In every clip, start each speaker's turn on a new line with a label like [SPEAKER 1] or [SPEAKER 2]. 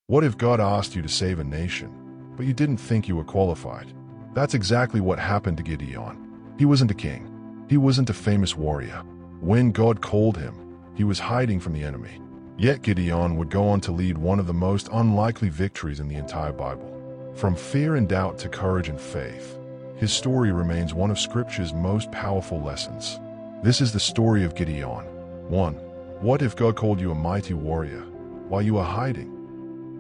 [SPEAKER 1] What if God asked you to save a nation, but you didn't think you were qualified? That's exactly what happened to Gideon. He wasn't a king. He wasn't a famous warrior. When God called him, he was hiding from the enemy. Yet Gideon would go on to lead one of the most unlikely victories in the entire Bible. From fear and doubt to courage and faith, his story remains one of Scripture's most powerful lessons. This is the story of Gideon. 1. What if God called you a mighty warrior while you were hiding?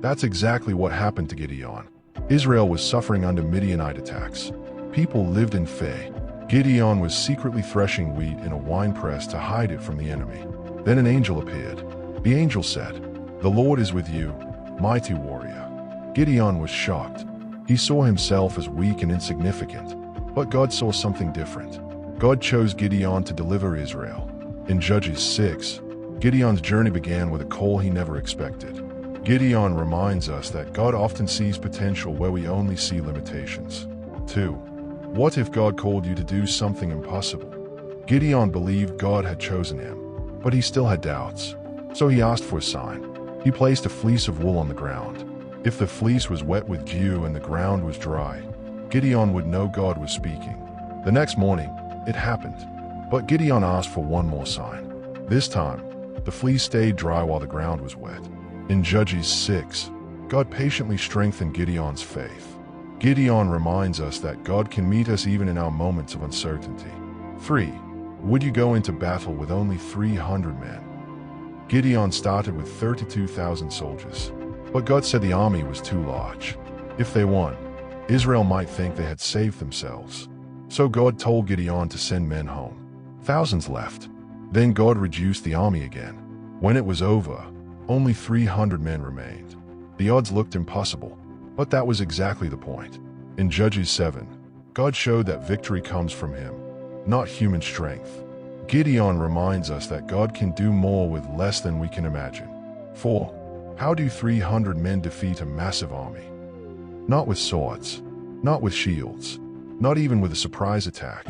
[SPEAKER 1] That's exactly what happened to Gideon. Israel was suffering under Midianite attacks. People lived in fear. Gideon was secretly threshing wheat in a winepress to hide it from the enemy. Then an angel appeared. The angel said, "The Lord is with you, mighty warrior." Gideon was shocked. He saw himself as weak and insignificant, but God saw something different. God chose Gideon to deliver Israel. In Judges 6, Gideon's journey began with a call he never expected. Gideon reminds us that God often sees potential where we only see limitations. 2. What if God called you to do something impossible? Gideon believed God had chosen him, but he still had doubts. So he asked for a sign. He placed a fleece of wool on the ground. If the fleece was wet with dew and the ground was dry, Gideon would know God was speaking. The next morning, it happened. But Gideon asked for one more sign. This time, the fleece stayed dry while the ground was wet. In Judges 6, God patiently strengthened Gideon's faith. Gideon reminds us that God can meet us even in our moments of uncertainty. 3. Would you go into battle with only 300 men? Gideon started with 32,000 soldiers, but God said the army was too large. If they won, Israel might think they had saved themselves. So God told Gideon to send men home. Thousands left. Then God reduced the army again. When it was over, only 300 men remained. The odds looked impossible, but that was exactly the point. In Judges 7, God showed that victory comes from him, not human strength. Gideon reminds us that God can do more with less than we can imagine. 4. How do 300 men defeat a massive army? Not with swords, not with shields, not even with a surprise attack.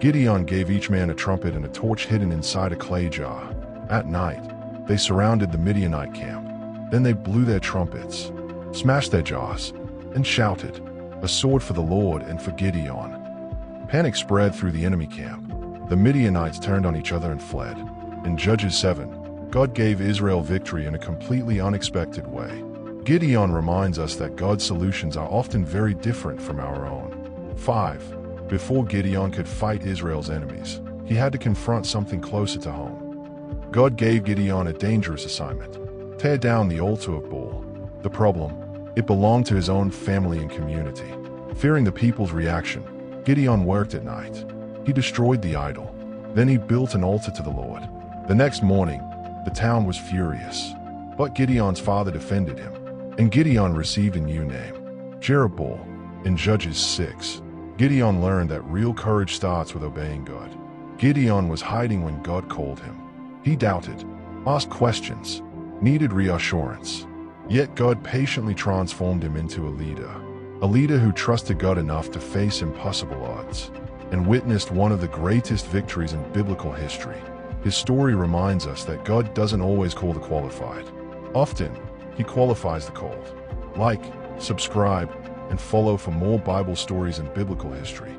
[SPEAKER 1] Gideon gave each man a trumpet and a torch hidden inside a clay jar. At night, they surrounded the Midianite camp. Then they blew their trumpets, smashed their jars, and shouted, "A sword for the Lord and for Gideon." Panic spread through the enemy camp. The Midianites turned on each other and fled. In Judges 7, God gave Israel victory in a completely unexpected way. Gideon reminds us that God's solutions are often very different from our own. 5. Before Gideon could fight Israel's enemies, he had to confront something closer to home. God gave Gideon a dangerous assignment: tear down the altar of Baal. The problem? It belonged to his own family and community. Fearing the people's reaction, Gideon worked at night. He destroyed the idol. Then he built an altar to the Lord. The next morning, the town was furious. But Gideon's father defended him, and Gideon received a new name, Jerubbaal. In Judges 6, Gideon learned that real courage starts with obeying God. Gideon was hiding when God called him. He doubted, asked questions, needed reassurance. Yet God patiently transformed him into a leader who trusted God enough to face impossible odds, and witnessed one of the greatest victories in biblical history. His story reminds us that God doesn't always call the qualified. Often, he qualifies the called. Like, subscribe, and follow for more Bible stories and biblical history.